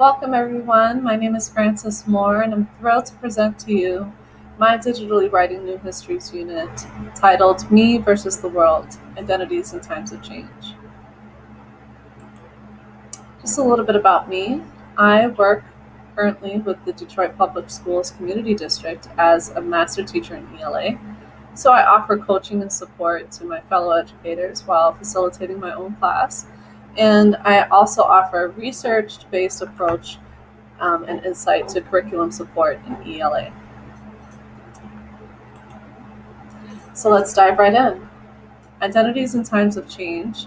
Welcome everyone, my name is Frances Moore and I'm thrilled to present to you my digitally writing new histories unit titled Me versus the World, Identities in Times of Change. Just a little bit about me. I work currently with the Detroit Public Schools Community District as a master teacher in ELA. So I offer coaching and support to my fellow educators while facilitating my own class. And I also offer a research-based approach and insight to curriculum support in ELA. So let's dive right in. Identities in Times of Change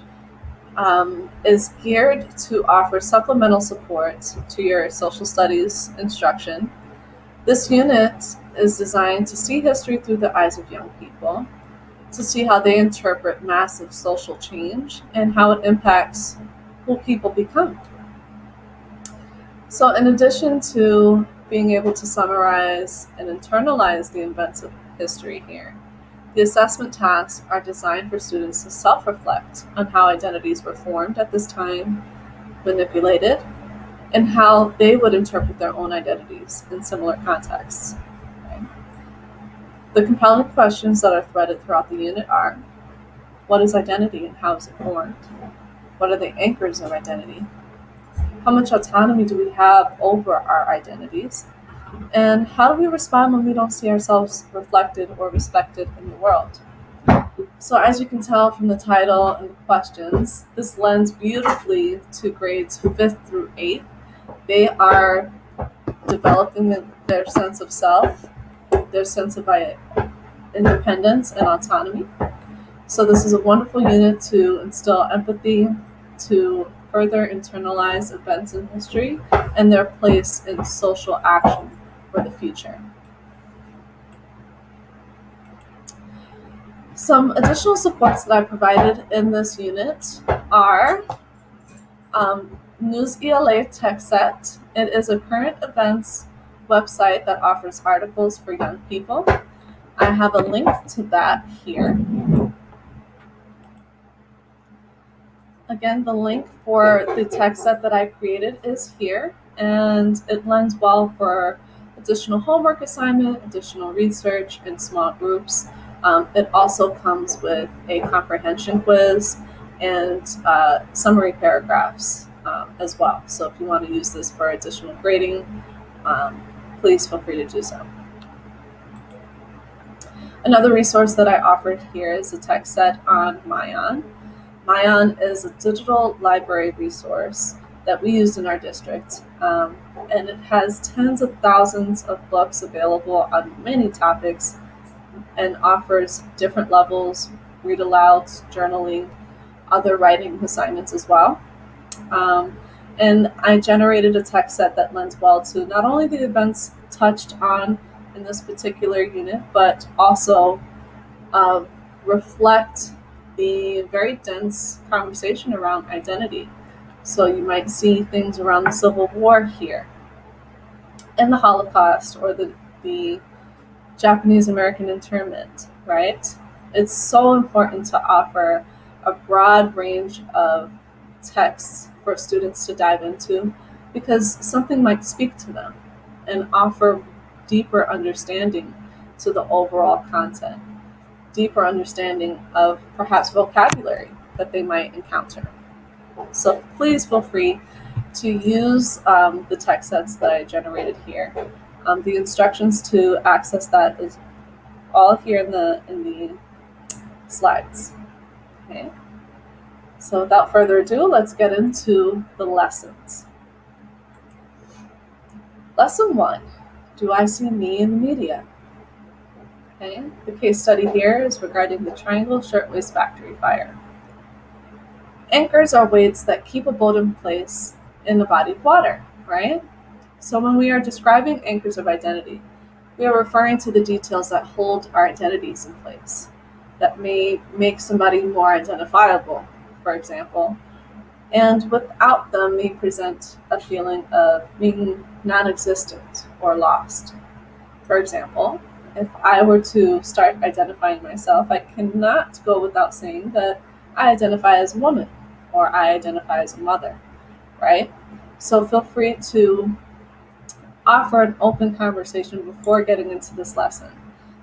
is geared to offer supplemental support to your social studies instruction. This unit is designed to see history through the eyes of young people, to see how they interpret massive social change and how it impacts who people become. So in addition to being able to summarize and internalize the events of history here, the assessment tasks are designed for students to self-reflect on how identities were formed at this time, manipulated, and how they would interpret their own identities in similar contexts. Okay. The compelling questions that are threaded throughout the unit are: what is identity and how is it formed? What are the anchors of identity? How much autonomy do we have over our identities? And how do we respond when we don't see ourselves reflected or respected in the world? So as you can tell from the title and the questions, this lends beautifully to grades 5th through 8th. They are developing their sense of self, their sense of independence and autonomy. So this is a wonderful unit to instill empathy, to further internalize events in history and their place in social action for the future. Some additional supports that I provided in this unit are Newsela text set. It is a current events website that offers articles for young people. I have a link to that here. Again, the link for the text set that I created is here, and it lends well for additional homework assignment, additional research in small groups. It also comes with a comprehension quiz and summary paragraphs as well. So if you want to use this for additional grading, please feel free to do so. Another resource that I offered here is a text set on Mayan. Mayan is a digital library resource that we use in our district, and it has tens of thousands of books available on many topics and offers different levels, read alouds, journaling, other writing assignments as well. And I generated a text set that lends well to not only the events touched on in this particular unit, but also reflect the very dense conversation around identity. So you might see things around the Civil War here, and the Holocaust, or the Japanese American internment, right? It's so important to offer a broad range of texts for students to dive into, because something might speak to them and offer deeper understanding to the overall content, deeper understanding of perhaps vocabulary that they might encounter. So please feel free to use the text sets that I generated here. The instructions to access that is all here in the slides. Okay. So without further ado, let's get into the lessons. Lesson 1, do I see me in the media? Okay. The case study here is regarding the Triangle Shirtwaist Factory fire. Anchors are weights that keep a boat in place in a body of water, right? So when we are describing anchors of identity, we are referring to the details that hold our identities in place, that may make somebody more identifiable, for example, and without them may present a feeling of being non-existent or lost. For example, if I were to start identifying myself, I cannot go without saying that I identify as a woman or I identify as a mother, right? So feel free to offer an open conversation before getting into this lesson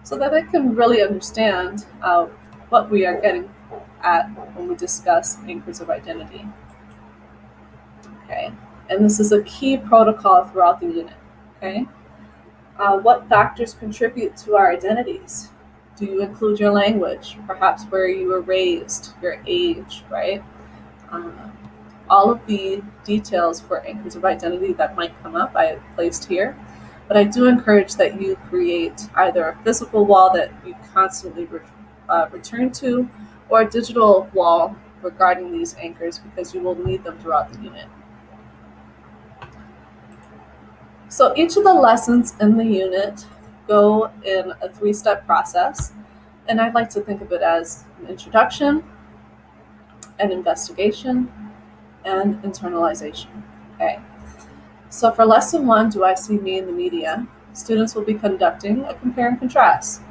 so that they can really understand what we are getting at when we discuss anchors of identity. Okay, and this is a key protocol throughout the unit. Okay, what factors contribute to our identities? Do you include your language, perhaps where you were raised, your age, right? Um, all of the details for anchors of identity that might come up, I have placed here. But I do encourage that you create either a physical wall that you constantly return to, or a digital wall regarding these anchors, because you will need them throughout the unit. So each of the lessons in the unit go in a 3-step process, and I'd like to think of it as an introduction, an investigation, and internalization. Okay. So for lesson 1, Do I See Me in the Media? Students will be conducting a compare and contrast.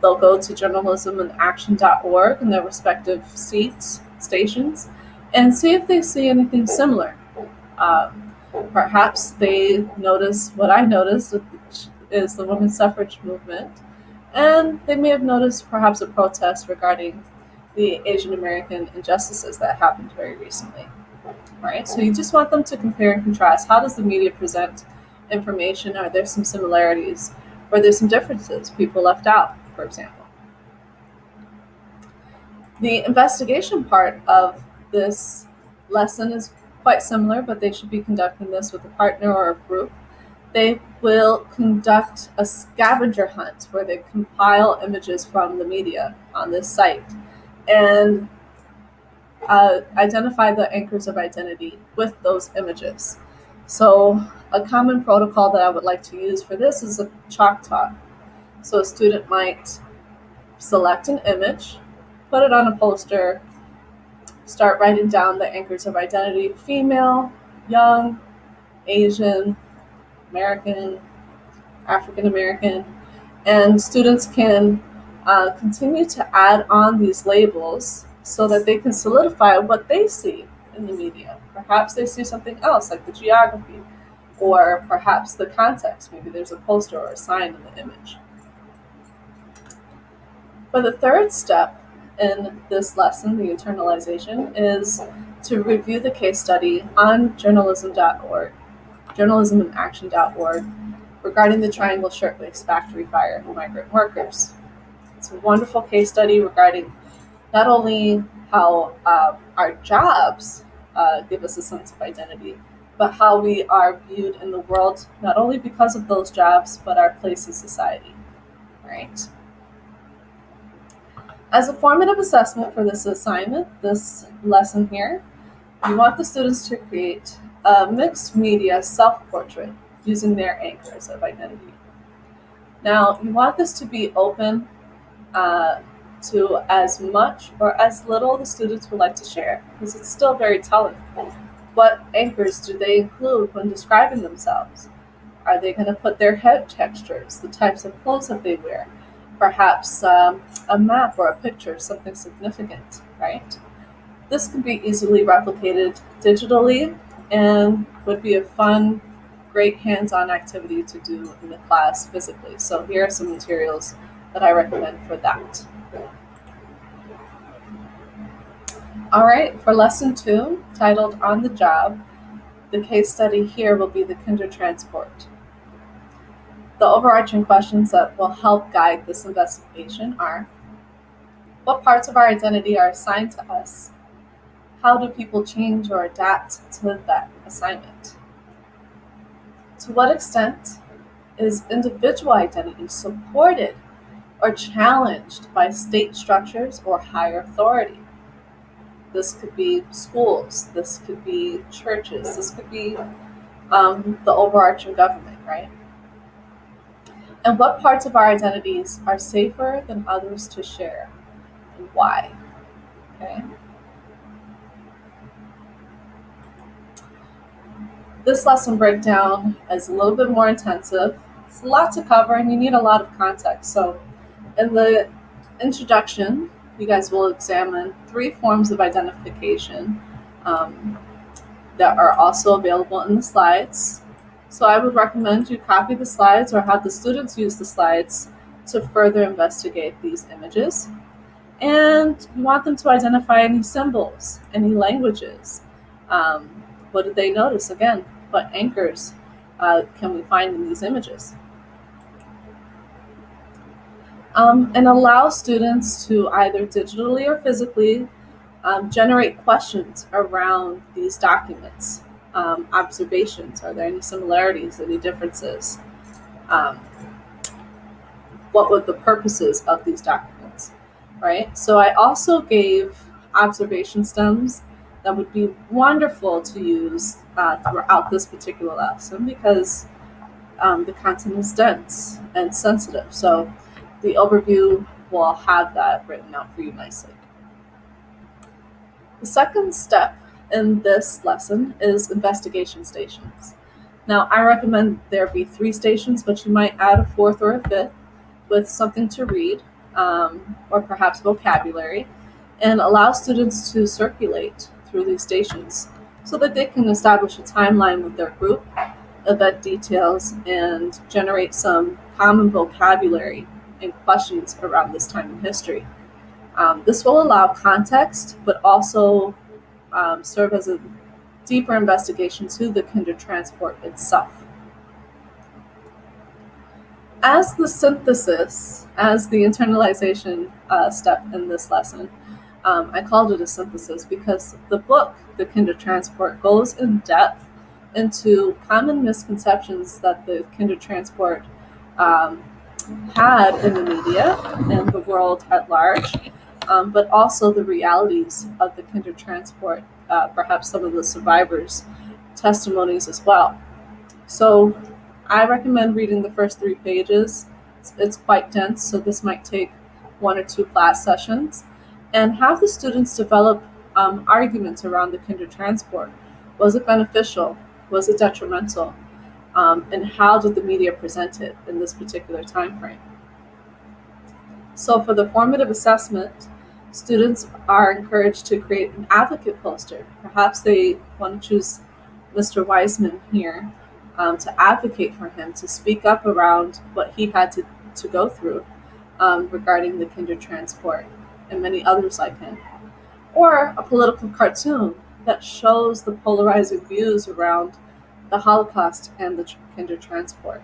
They'll go to journalismandaction.org in their respective stations, and see if they see anything similar. Perhaps they notice what I noticed, which is the women's suffrage movement, and they may have noticed perhaps a protest regarding the Asian American injustices that happened very recently. Right? So you just want them to compare and contrast. How does the media present information? Are there some similarities? Or are there some differences, people left out, for example? The investigation part of this lesson is quite similar, but they should be conducting this with a partner or a group. They will conduct a scavenger hunt where they compile images from the media on this site and identify the anchors of identity with those images. So a common protocol that I would like to use for this is a chalk talk. So a student might select an image, put it on a poster, start writing down the anchors of identity: female, young, Asian, American, African American, and students can continue to add on these labels so that they can solidify what they see in the media. Perhaps they see something else, like the geography, or perhaps the context. Maybe there's a poster or a sign in the image. For the third step in this lesson, the internalization, is to review the case study on journalismandaction.org regarding the Triangle Shirtwaist Factory Fire and migrant workers. It's a wonderful case study regarding not only how our jobs give us a sense of identity, but how we are viewed in the world, not only because of those jobs, but our place in society. Right? As a formative assessment for this assignment, this lesson here, you want the students to create a mixed media self-portrait using their anchors of identity. Now, you want this to be open to as much or as little the students would like to share, because it's still very telling. What anchors do they include when describing themselves? Are they going to put their head textures, the types of clothes that they wear, perhaps a map or a picture, something significant, right? This can be easily replicated digitally and would be a fun, great hands-on activity to do in the class physically. So here are some materials that I recommend for that. All right, for lesson 2, titled On the Job, the case study here will be the Kindertransport. The overarching questions that will help guide this investigation are: what parts of our identity are assigned to us? How do people change or adapt to that assignment? To what extent is individual identity supported or challenged by state structures or higher authority? This could be schools, this could be churches, this could be the overarching government, right? And what parts of our identities are safer than others to share, and why? Okay. This lesson breakdown is a little bit more intensive. It's a lot to cover and you need a lot of context. So in the introduction, you guys will examine 3 forms of identification that are also available in the slides. So I would recommend you copy the slides or have the students use the slides to further investigate these images. And you want them to identify any symbols, any languages. Um, what did they notice? Again, what anchors can we find in these images? And allow students to either digitally or physically generate questions around these documents. Observations, are there any similarities, any differences? Um, what were the purposes of these documents, right? So I also gave observation stems that would be wonderful to use throughout this particular lesson because the content is dense and sensitive. So the overview will have that written out for you nicely. The second step in this lesson is investigation stations. Now, I recommend there be 3 stations, but you might add a 4th or a 5th with something to read, or perhaps vocabulary, and allow students to circulate through these stations so that they can establish a timeline with their group, event details, and generate some common vocabulary and questions around this time in history. This will allow context, but also serve as a deeper investigation to the kinder transport itself. As the synthesis, as the internalization step in this lesson, I called it a synthesis because the book, The Kinder Transport, goes in depth into common misconceptions that the kinder transport had in the media and the world at large, but also the realities of the kinder transport, perhaps some of the survivors' testimonies as well. So I recommend reading the first 3 pages. It's quite dense, so this might take 1 or 2 class sessions, and have the students develop arguments around the kinder transport. Was it beneficial? Was it detrimental? And how did the media present it in this particular time frame? So for the formative assessment, students are encouraged to create an advocate poster. Perhaps they want to choose Mr. Wiseman here to advocate for him, to speak up around what he had to go through regarding the kinder transport and many others like him. Or a political cartoon that shows the polarizing views around the Holocaust and the kinder transport.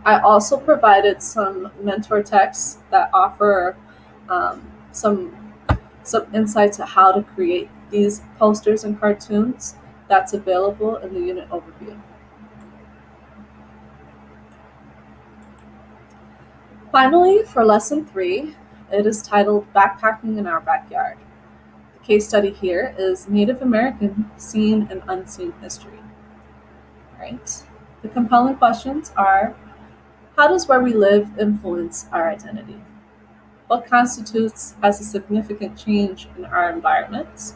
I also provided some mentor texts that offer some insights to how to create these posters and cartoons. That's available in the unit overview. Finally, for lesson 3, it is titled Backpacking in Our Backyard. The case study here is Native American Seen and Unseen History. Right? The compelling questions are: how does where we live influence our identity? What constitutes as a significant change in our environment?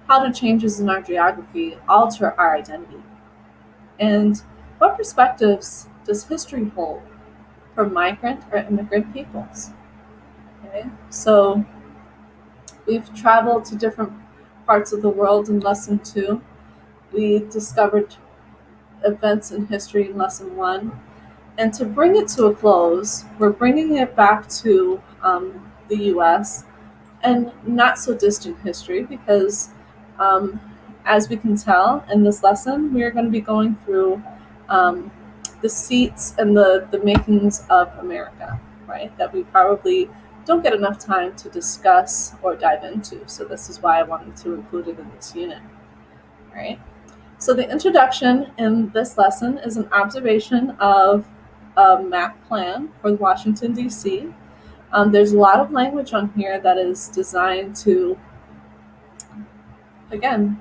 How do changes in our geography alter our identity? And what perspectives does history hold for migrant or immigrant peoples? Okay, so we've traveled to different parts of the world in lesson 2. We discovered events in history in lesson 1. And to bring it to a close, we're bringing it back to the US and not so distant history because, as we can tell in this lesson, we are going to be going through the seats and the makings of America, right? That we probably don't get enough time to discuss or dive into. So this is why I wanted to include it in this unit, right? So the introduction in this lesson is an observation of a map plan for Washington, D.C. There's a lot of language on here that is designed to, again,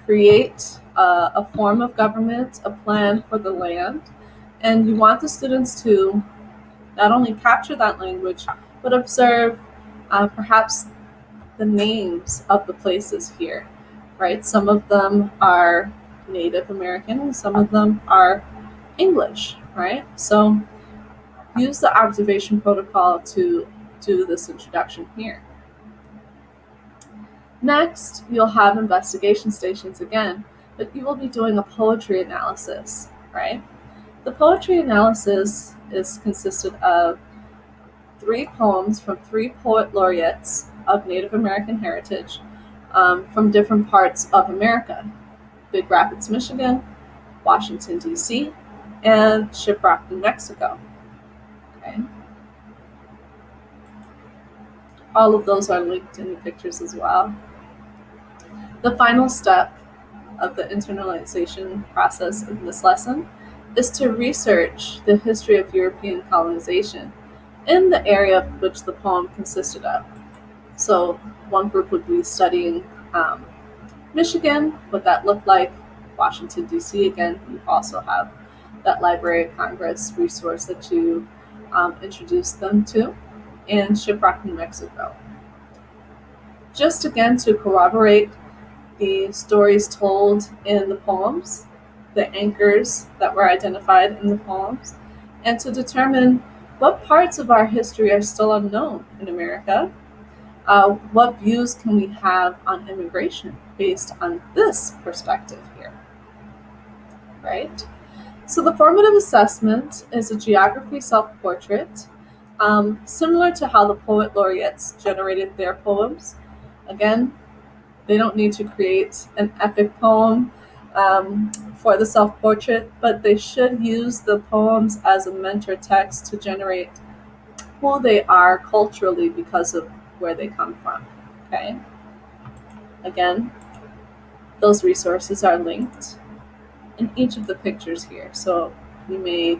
create a form of government, a plan for the land, and you want the students to not only capture that language, but observe perhaps the names of the places here, right? Some of them are Native American, and some of them are English, right? So use the observation protocol to do this introduction here. Next, you'll have investigation stations again, but you will be doing a poetry analysis, right? The poetry analysis is consisted of 3 poems from 3 poet laureates of Native American heritage from different parts of America: Big Rapids, Michigan, Washington, D.C., and Shiprock, New Mexico. Okay. All of those are linked in the pictures as well. The final step of the internalization process in this lesson is to research the history of European colonization in the area of which the poem consisted of. So one group would be studying Michigan, what that looked like. Washington, D.C., again, you also have that Library of Congress resource that you introduced them to, and Shiprock, New Mexico. Just again to corroborate the stories told in the poems, the anchors that were identified in the poems, and to determine what parts of our history are still unknown in America. What views can we have on immigration based on this perspective here, right? So the formative assessment is a geography self-portrait, similar to how the poet laureates generated their poems. Again, they don't need to create an epic poem for the self-portrait, but they should use the poems as a mentor text to generate who they are culturally because of where they come from. Okay. Again, those resources are linked in each of the pictures here. So you may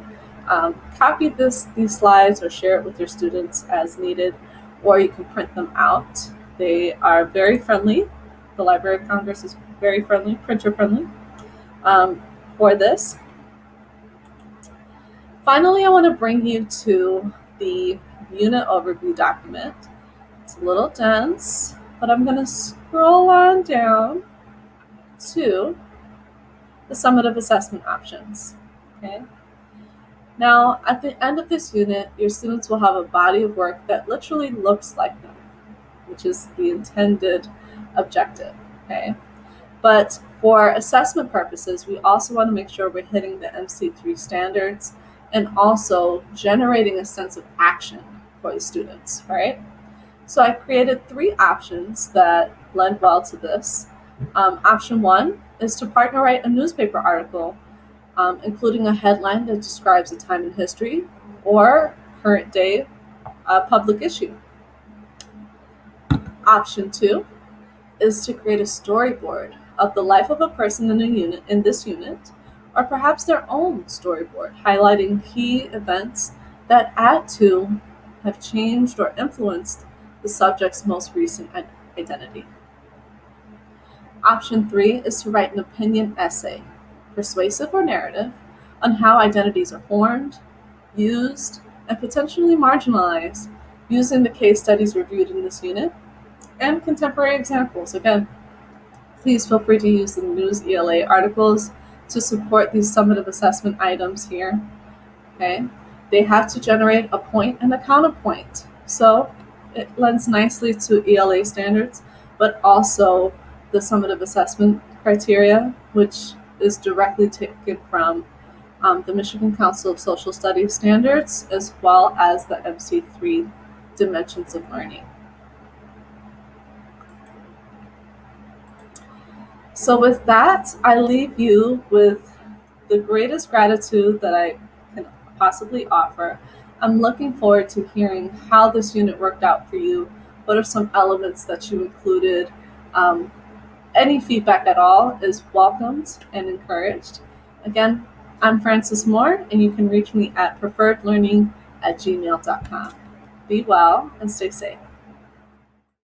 copy these slides or share it with your students as needed, or you can print them out. They are very friendly. The Library of Congress is very friendly, printer friendly for this. Finally, I want to bring you to the unit overview document. It's a little dense, but I'm going to scroll on down to the summative assessment options. Okay. Now, at the end of this unit, your students will have a body of work that literally looks like them, which is the intended objective. Okay. But for assessment purposes, we also want to make sure we're hitting the MC3 standards and also generating a sense of action for the students, right? So I created 3 options that lend well to this. Option 1 is to partner write a newspaper article, including a headline that describes a time in history or current day public issue. Option 2 is to create a storyboard of the life of a person in this unit, or perhaps their own storyboard, highlighting key events that add to, have changed, or influenced the subject's most recent identity. Option 3 is to write an opinion essay, persuasive or narrative, on how identities are formed, used, and potentially marginalized using the case studies reviewed in this unit and contemporary examples. Again, please feel free to use the Newsela articles to support these summative assessment items here. Okay, they have to generate a point and a counterpoint. So it lends nicely to ELA standards, but also the summative assessment criteria, which is directly taken from the Michigan Council of Social Studies standards, as well as the MC3 dimensions of learning. So with that, I leave you with the greatest gratitude that I can possibly offer. I'm looking forward to hearing how this unit worked out for you. What are some elements that you included? Any feedback at all is welcomed and encouraged. Again, I'm Frances Moore, and you can reach me at preferredlearning@gmail.com. Be well and stay safe.